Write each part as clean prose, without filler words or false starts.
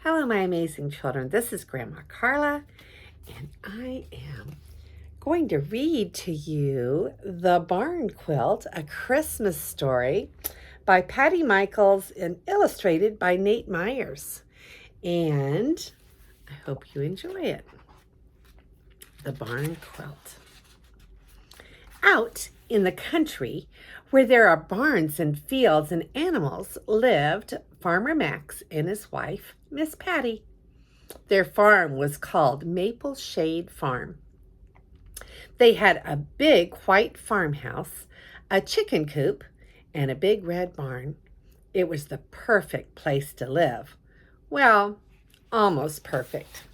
Hello, my amazing children. This is Grandma Carla, and I am going to read to you The Barn Quilt, a Christmas story by Patti Michels and illustrated by Nate Myers. And I hope you enjoy it. The Barn Quilt. Out in the country, where there are barns and fields and animals, lived Farmer Max and his wife, Miss Patti. Their farm was called Maple Shade Farm. They had a big white farmhouse, a chicken coop, and a big red barn. It was the perfect place to live. Well, almost perfect.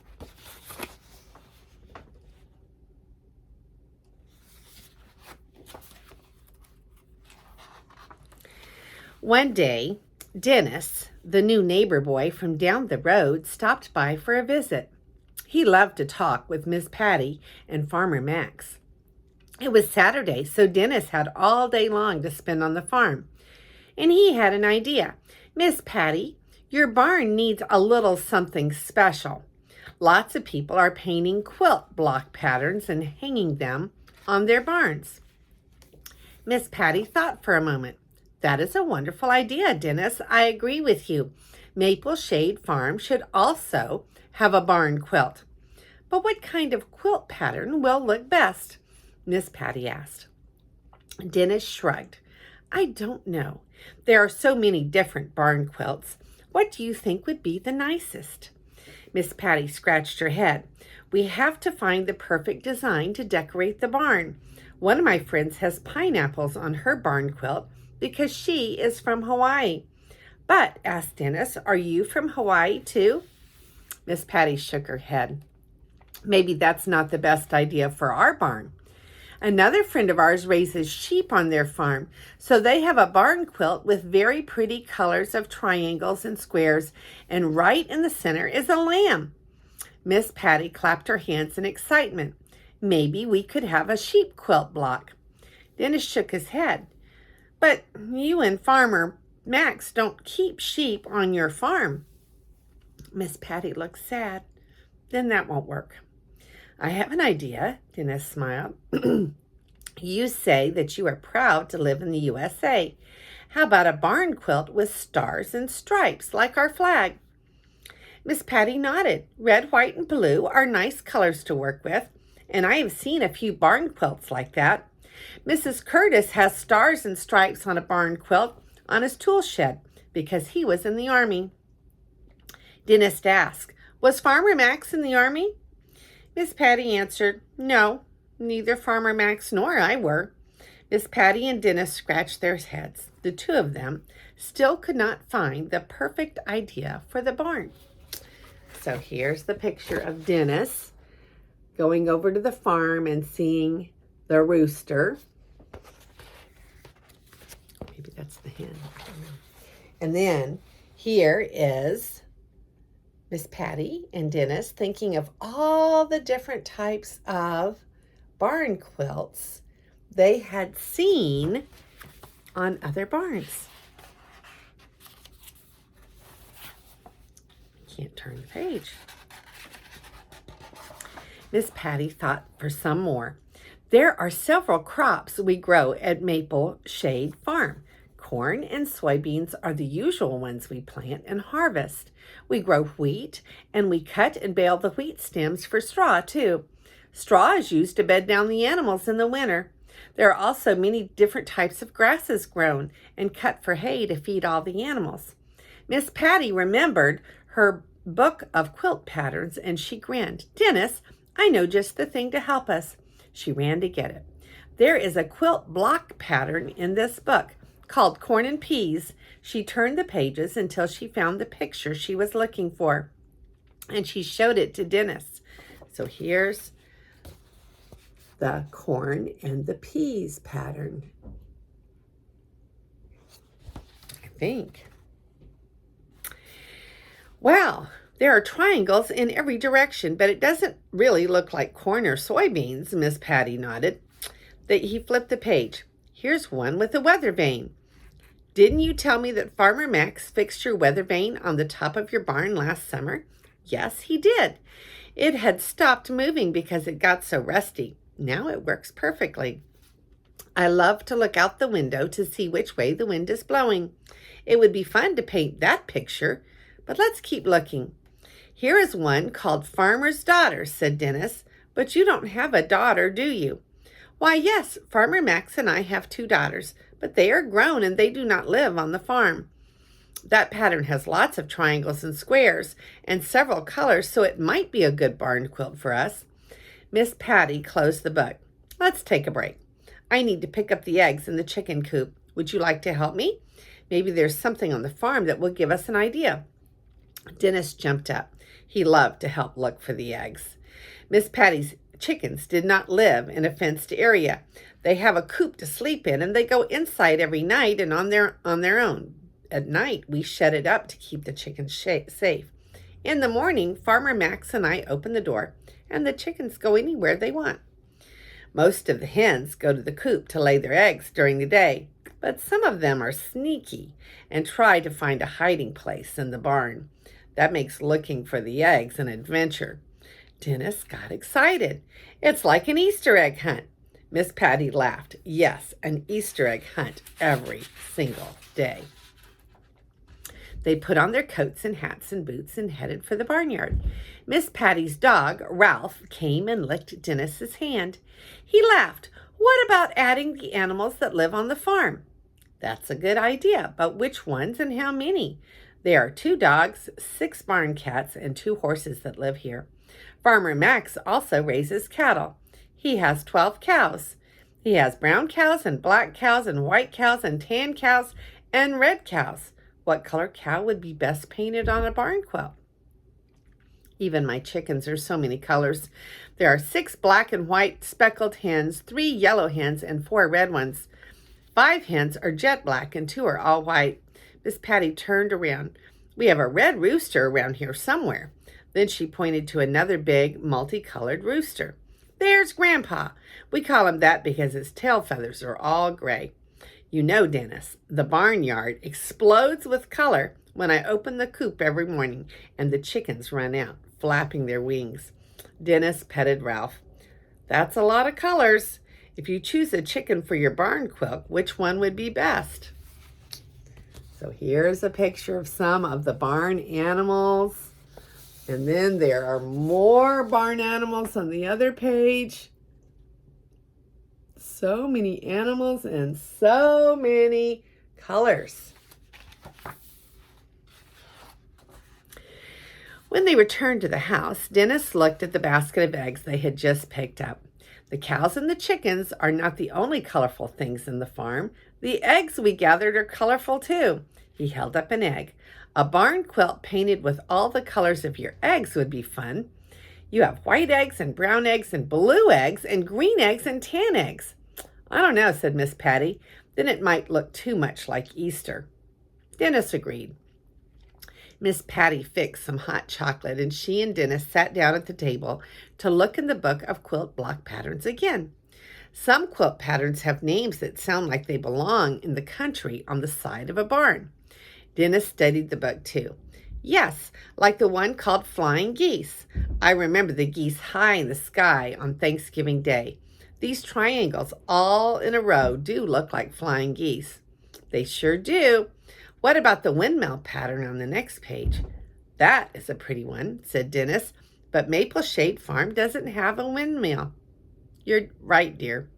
One day, Dennis, the new neighbor boy from down the road, stopped by for a visit. He loved to talk with Miss Patti and Farmer Max. It was Saturday, so Dennis had all day long to spend on the farm. And he had an idea. Miss Patti, your barn needs a little something special. Lots of people are painting quilt block patterns and hanging them on their barns. Miss Patti thought for a moment. That is a wonderful idea, Dennis. I agree with you. Maple Shade Farm should also have a barn quilt. But what kind of quilt pattern will look best? Miss Patti asked. Dennis shrugged. I don't know. There are so many different barn quilts. What do you think would be the nicest? Miss Patti scratched her head. We have to find the perfect design to decorate the barn. One of my friends has pineapples on her barn quilt because she is from Hawaii. But, asked Dennis, are you from Hawaii too? Miss Patti shook her head. Maybe that's not the best idea for our barn. Another friend of ours raises sheep on their farm, so they have a barn quilt with very pretty colors of triangles and squares, and right in the center is a lamb. Miss Patti clapped her hands in excitement. Maybe we could have a sheep quilt block. Dennis shook his head. But you and Farmer Max don't keep sheep on your farm. Miss Patti looked sad. Then that won't work. I have an idea, Dennis smiled. You say that you are proud to live in the USA. How about a barn quilt with stars and stripes like our flag? Miss Patti nodded. Red, white, and blue are nice colors to work with, and I have seen a few barn quilts like that. Mrs. Curtis has stars and stripes on a barn quilt on his tool shed because he was in the Army. Dennis asked, was Farmer Max in the Army? Miss Patti answered, no, neither Farmer Max nor I were. Miss Patti and Dennis scratched their heads. The two of them still could not find the perfect idea for the barn. So here's the picture of Dennis going over to the farm and seeing the rooster. Maybe that's the hen. I don't know. And then here is Miss Patti and Dennis thinking of all the different types of barn quilts they had seen on other barns. Can't turn the page. Miss Patti thought for some more. There are several crops we grow at Maple Shade Farm. Corn and soybeans are the usual ones we plant and harvest. We grow wheat, and we cut and bale the wheat stems for straw, too. Straw is used to bed down the animals in the winter. There are also many different types of grasses grown and cut for hay to feed all the animals. Miss Patti remembered her book of quilt patterns, and she grinned. Dennis, I know just the thing to help us. She ran to get it. There is a quilt block pattern in this book called Corn and Peas. She turned the pages until she found the picture she was looking for, and she showed it to Dennis. So here's the corn and the peas pattern, I think. Wow, there are triangles in every direction, but it doesn't really look like corn or soybeans, Miss Patti nodded. He flipped the page. Here's one with a weather vane. Didn't you tell me that Farmer Max fixed your weather vane on the top of your barn last summer? Yes, he did. It had stopped moving because it got so rusty. Now it works perfectly. I love to look out the window to see which way the wind is blowing. It would be fun to paint that picture, but let's keep looking. Here is one called Farmer's Daughter, said Dennis. But you don't have a daughter, do you? Why, yes, Farmer Max and I have 2 daughters, but they are grown and they do not live on the farm. That pattern has lots of triangles and squares and several colors, so it might be a good barn quilt for us. Miss Patti closed the book. Let's take a break. I need to pick up the eggs in the chicken coop. Would you like to help me? Maybe there's something on the farm that will give us an idea. Dennis jumped up. He loved to help look for the eggs. Miss Patti's chickens did not live in a fenced area. They have a coop to sleep in, and they go inside every night and on their own. At night, we shut it up to keep the chickens safe. In the morning, Farmer Max and I open the door, and the chickens go anywhere they want. Most of the hens go to the coop to lay their eggs during the day, but some of them are sneaky and try to find a hiding place in the barn. That makes looking for the eggs an adventure. Dennis got excited. It's like an Easter egg hunt. Miss Patti laughed. Yes, an Easter egg hunt every single day. They put on their coats and hats and boots and headed for the barnyard. Miss Patti's dog, Ralph, came and licked Dennis's hand. He laughed. What about adding the animals that live on the farm? That's a good idea, but which ones and how many? There are 2 dogs, 6 barn cats, and 2 horses that live here. Farmer Max also raises cattle. He has 12 cows. He has brown cows and black cows and white cows and tan cows and red cows. What color cow would be best painted on a barn quilt? Even my chickens are so many colors. There are 6 black and white speckled hens, 3 yellow hens, and 4 red ones. 5 hens are jet black and 2 are all white. Miss Patti turned around. We have a red rooster around here somewhere. Then she pointed to another big, multicolored rooster. There's Grandpa. We call him that because his tail feathers are all gray. You know, Dennis, the barnyard explodes with color when I open the coop every morning and the chickens run out, flapping their wings. Dennis petted Ralph. That's a lot of colors. If you choose a chicken for your barn quilt, which one would be best? So here's a picture of some of the barn animals. And then there are more barn animals on the other page. So many animals and so many colors. When they returned to the house, Dennis looked at the basket of eggs they had just picked up. The cows and the chickens are not the only colorful things in the farm. The eggs we gathered are colorful too. He held up an egg. A barn quilt painted with all the colors of your eggs would be fun. You have white eggs and brown eggs and blue eggs and green eggs and tan eggs. I don't know, said Miss Patti. Then it might look too much like Easter. Dennis agreed. Miss Patti fixed some hot chocolate, and she and Dennis sat down at the table to look in the book of quilt block patterns again. Some quilt patterns have names that sound like they belong in the country on the side of a barn. Dennis studied the book too. Yes, like the one called Flying Geese. I remember the geese high in the sky on Thanksgiving Day. These triangles all in a row do look like flying geese. They sure do. What about the windmill pattern on the next page? That is a pretty one, said Dennis, but Maple Shade Farm doesn't have a windmill. You're right, dear.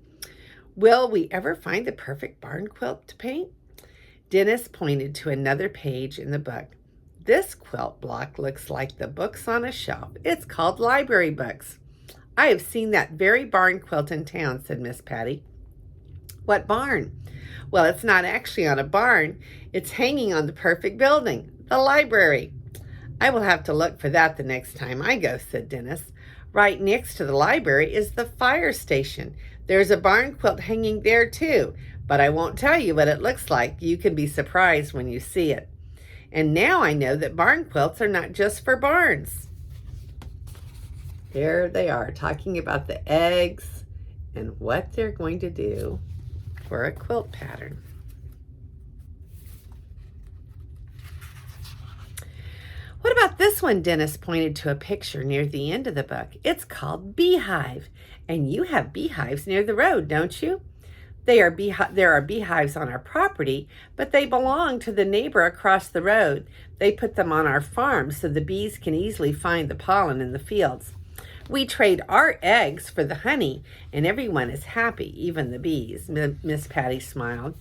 Will we ever find the perfect barn quilt to paint? Dennis pointed to another page in the book. This quilt block looks like the books on a shelf. It's called library books. I have seen that very barn quilt in town, said Miss Patti. What barn? Well, it's not actually on a barn. It's hanging on the perfect building, the library. I will have to look for that the next time I go, said Dennis. Right next to the library is the fire station. There's a barn quilt hanging there too, but I won't tell you what it looks like. You can be surprised when you see it. And now I know that barn quilts are not just for barns. There they are, talking about the eggs and what they're going to do for a quilt pattern. about this one? Dennis pointed to a picture near the end of the book. It's called Beehive, and you have beehives near the road, don't you? There are beehives on our property, but they belong to the neighbor across the road. They put them on our farm so the bees can easily find the pollen in the fields. We trade our eggs for the honey, and everyone is happy, even the bees. Miss Patti smiled.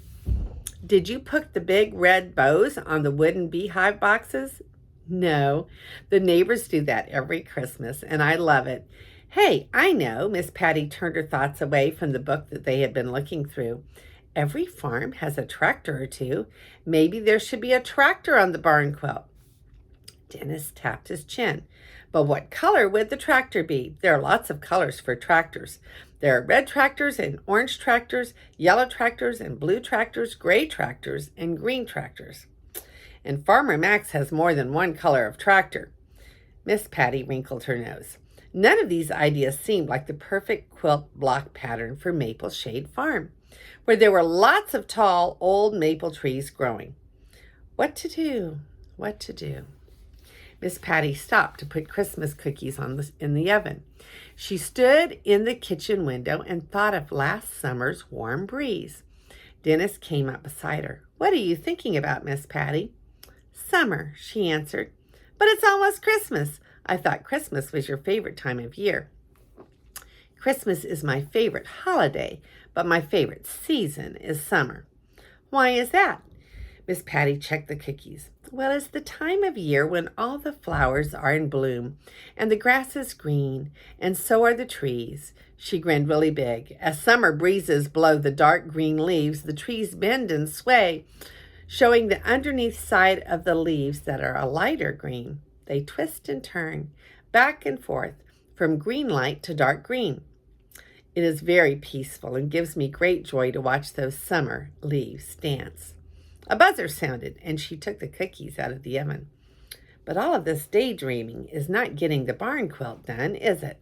Did you put the big red bows on the wooden beehive boxes? No, the neighbors do that every Christmas, and I love it. Hey, I know. Miss Patti turned her thoughts away from the book that they had been looking through. Every farm has a tractor or two. Maybe there should be a tractor on the barn quilt. Dennis tapped his chin. But what color would the tractor be? There are lots of colors for tractors. There are red tractors and orange tractors, yellow tractors and blue tractors, gray tractors, and green tractors. And Farmer Max has more than one color of tractor. Miss Patti wrinkled her nose. None of these ideas seemed like the perfect quilt block pattern for Maple Shade Farm, where there were lots of tall, old maple trees growing. What to do? What to do? Miss Patti stopped to put Christmas cookies in the oven. She stood in the kitchen window and thought of last summer's warm breeze. Dennis came up beside her. What are you thinking about, Miss Patti? Summer, she answered. But it's almost Christmas. I thought Christmas was your favorite time of year. Christmas is my favorite holiday, but my favorite season is summer. Why is that? Miss Patti checked the cookies. Well, it's the time of year when all the flowers are in bloom, and the grass is green, and so are the trees. She grinned really big. As summer breezes blow the dark green leaves, the trees bend and sway, showing the underneath side of the leaves that are a lighter green. They twist and turn, back and forth, from green light to dark green. It is very peaceful and gives me great joy to watch those summer leaves dance. A buzzer sounded, and she took the cookies out of the oven. But all of this daydreaming is not getting the barn quilt done, is it?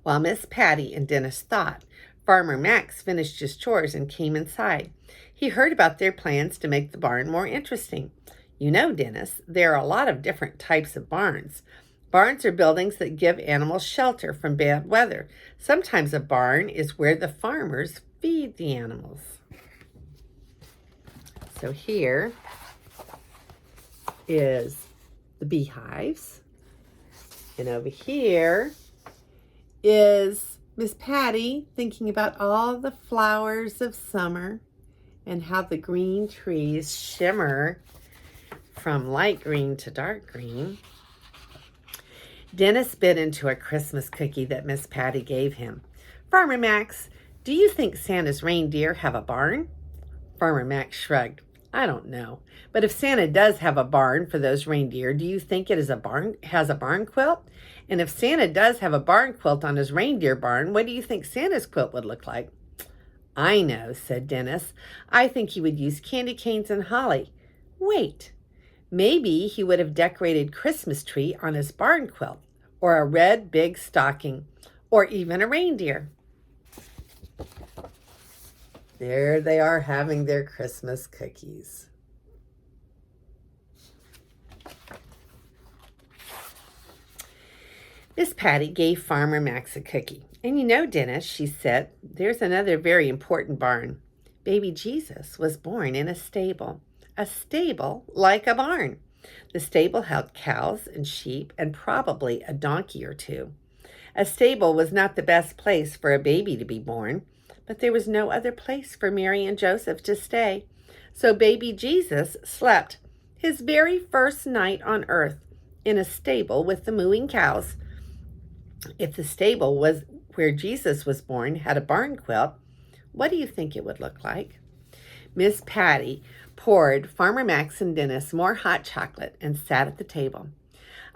While Miss Patti and Dennis thought, Farmer Max finished his chores and came inside. He heard about their plans to make the barn more interesting. You know, Dennis, there are a lot of different types of barns. Barns are buildings that give animals shelter from bad weather. Sometimes a barn is where the farmers feed the animals. So here is the beehives. And over here is Miss Patti thinking about all the flowers of summer and how the green trees shimmer from light green to dark green. Dennis bit into a Christmas cookie that Miss Patti gave him. Farmer Max, do you think Santa's reindeer have a barn? Farmer Max shrugged. I don't know. But if Santa does have a barn for those reindeer, do you think it has a barn quilt? And if Santa does have a barn quilt on his reindeer barn, what do you think Santa's quilt would look like? I know, said Dennis. I think he would use candy canes and holly. Wait, maybe he would have decorated Christmas tree on his barn quilt, or a red big stocking, or even a reindeer. There they are having their Christmas cookies. Miss Patti gave Farmer Max a cookie. And you know, Dennis, she said, there's another very important barn. Baby Jesus was born in a stable like a barn. The stable held cows and sheep and probably a donkey or two. A stable was not the best place for a baby to be born, but there was no other place for Mary and Joseph to stay. So baby Jesus slept his very first night on earth in a stable with the mooing cows. If the stable was where Jesus was born had a barn quilt, what do you think it would look like? Miss Patti poured Farmer Max and Dennis more hot chocolate and sat at the table.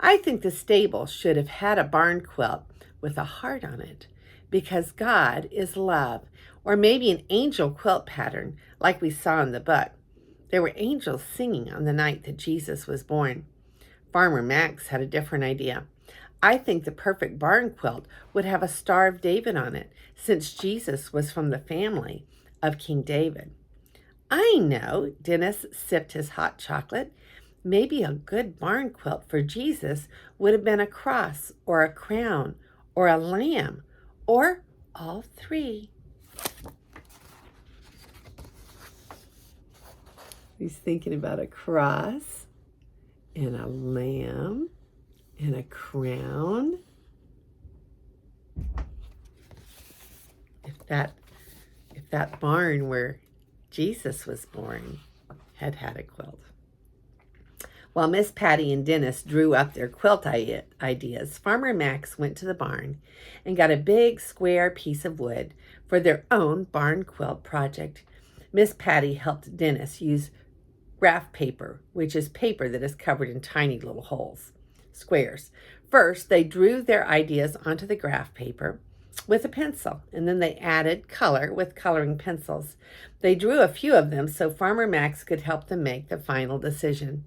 I think the stable should have had a barn quilt with a heart on it, because God is love, or maybe an angel quilt pattern like we saw in the book. There were angels singing on the night that Jesus was born. Farmer Max had a different idea. I think the perfect barn quilt would have a Star of David on it, since Jesus was from the family of King David. I know, Dennis sipped his hot chocolate. Maybe a good barn quilt for Jesus would have been a cross or a crown or a lamb or all three. He's thinking about a cross and a lamb and a crown. If that barn where Jesus was born had had a quilt. While Miss Patti and Dennis drew up their quilt ideas, Farmer Max went to the barn and got a big square piece of wood for their own barn quilt project. Miss Patti helped Dennis use graph paper, which is paper that is covered in tiny little holes, squares. First, they drew their ideas onto the graph paper with a pencil, and then they added color with coloring pencils. They drew a few of them so Farmer Max could help them make the final decision.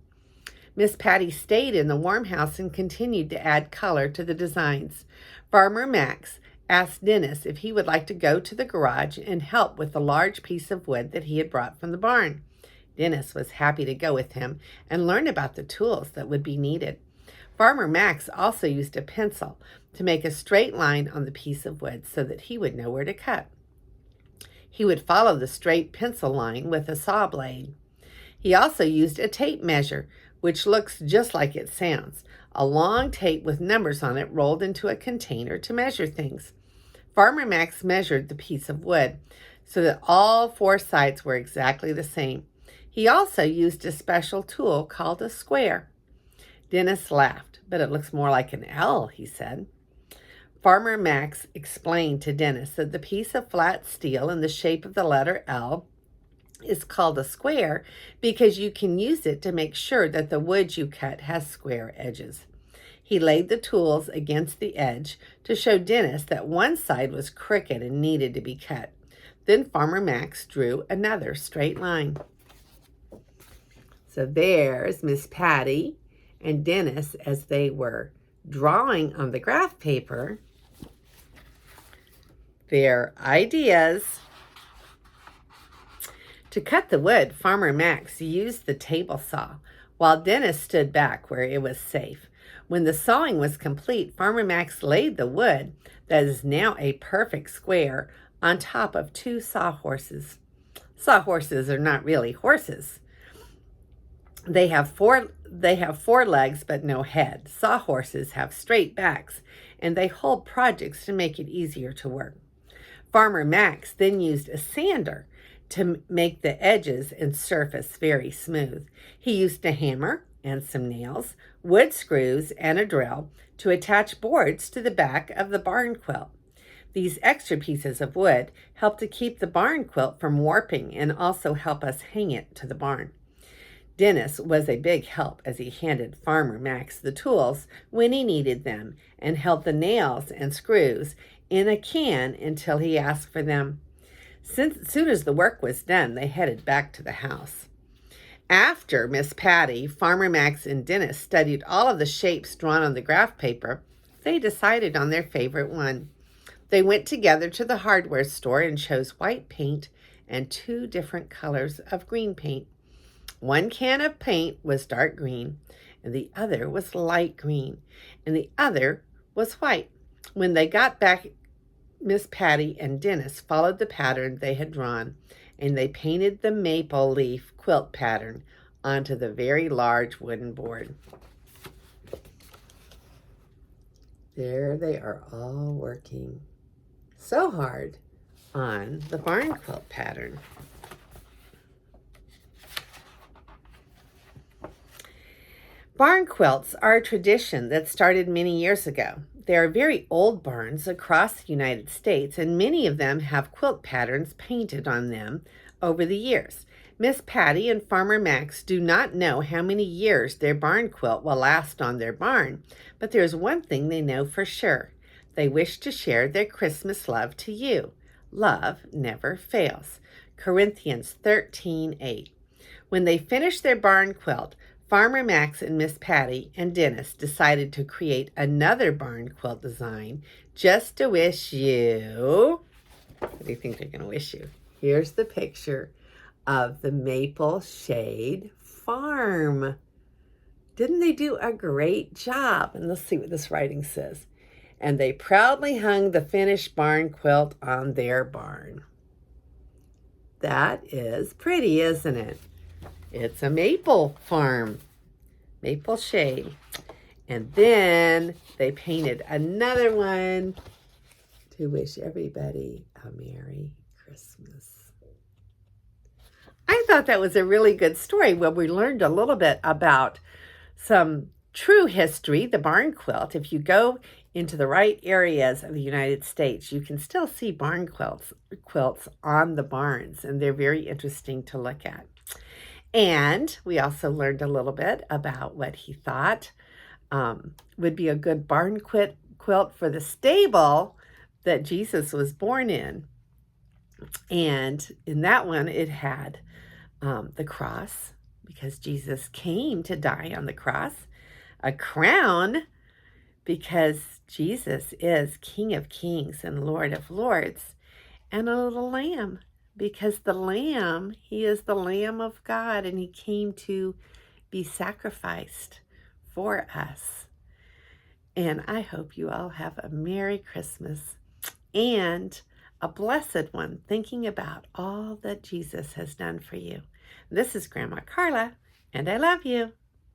Miss Patti stayed in the warm house and continued to add color to the designs. Farmer Max asked Dennis if he would like to go to the garage and help with the large piece of wood that he had brought from the barn. Dennis was happy to go with him and learn about the tools that would be needed. Farmer Max also used a pencil to make a straight line on the piece of wood so that he would know where to cut. He would follow the straight pencil line with a saw blade. He also used a tape measure, which looks just like it sounds, a long tape with numbers on it rolled into a container to measure things. Farmer Max measured the piece of wood so that all four sides were exactly the same. He also used a special tool called a square. Dennis laughed, but it looks more like an L, he said. Farmer Max explained to Dennis that the piece of flat steel in the shape of the letter L is called a square because you can use it to make sure that the wood you cut has square edges. He laid the tools against the edge to show Dennis that one side was crooked and needed to be cut. Then Farmer Max drew another straight line. So there's Miss Patti and Dennis as they were drawing on the graph paper their ideas. To cut the wood, Farmer Max used the table saw, while Dennis stood back where it was safe. When the sawing was complete, Farmer Max laid the wood, that is now a perfect square, on top of two sawhorses. Sawhorses are not really horses. They have four legs but no head. Sawhorses have straight backs, and they hold projects to make it easier to work. Farmer Max then used a sander to make the edges and surface very smooth. He used a hammer and some nails, wood screws, and a drill to attach boards to the back of the barn quilt. These extra pieces of wood help to keep the barn quilt from warping and also help us hang it to the barn. Dennis was a big help as he handed Farmer Max the tools when he needed them and held the nails and screws in a can until he asked for them. Soon as the work was done, they headed back to the house. After Miss Patti, Farmer Max, and Dennis studied all of the shapes drawn on the graph paper, they decided on their favorite one. They went together to the hardware store and chose white paint and 2 different colors of green paint. One can of paint was dark green, and the other was light green, and the other was white. When they got back, Miss Patti and Dennis followed the pattern they had drawn, and they painted the maple leaf quilt pattern onto the very large wooden board. There they are all working so hard on the barn quilt pattern. Barn quilts are a tradition that started many years ago. There are very old barns across the United States, and many of them have quilt patterns painted on them over the years. Miss Patti and Farmer Max do not know how many years their barn quilt will last on their barn, but there's one thing they know for sure. They wish to share their Christmas love to you. Love never fails. Corinthians 13:8. When they finished their barn quilt, Farmer Max and Miss Patti and Dennis decided to create another barn quilt design just to wish you. What do you think they're going to wish you? Here's the picture of the Maple Shade Farm. Didn't they do a great job? And let's see what this writing says. And they proudly hung the finished barn quilt on their barn. That is pretty, isn't it? It's a maple farm, maple shade. And then they painted another one to wish everybody a Merry Christmas. I thought that was a really good story where we learned a little bit about some true history, the barn quilt. If you go into the right areas of the United States, you can still see barn quilts on the barns, and they're very interesting to look at. And we also learned a little bit about what he thought would be a good barn quilt for the stable that Jesus was born in. And in that one, it had the cross, because Jesus came to die on the cross, a crown, because Jesus is King of Kings and Lord of Lords, and a little lamb, because the lamb, he is the Lamb of God, and he came to be sacrificed for us. And I hope you all have a Merry Christmas and a blessed one, thinking about all that Jesus has done for you. This is Grandma Carla, and I love you.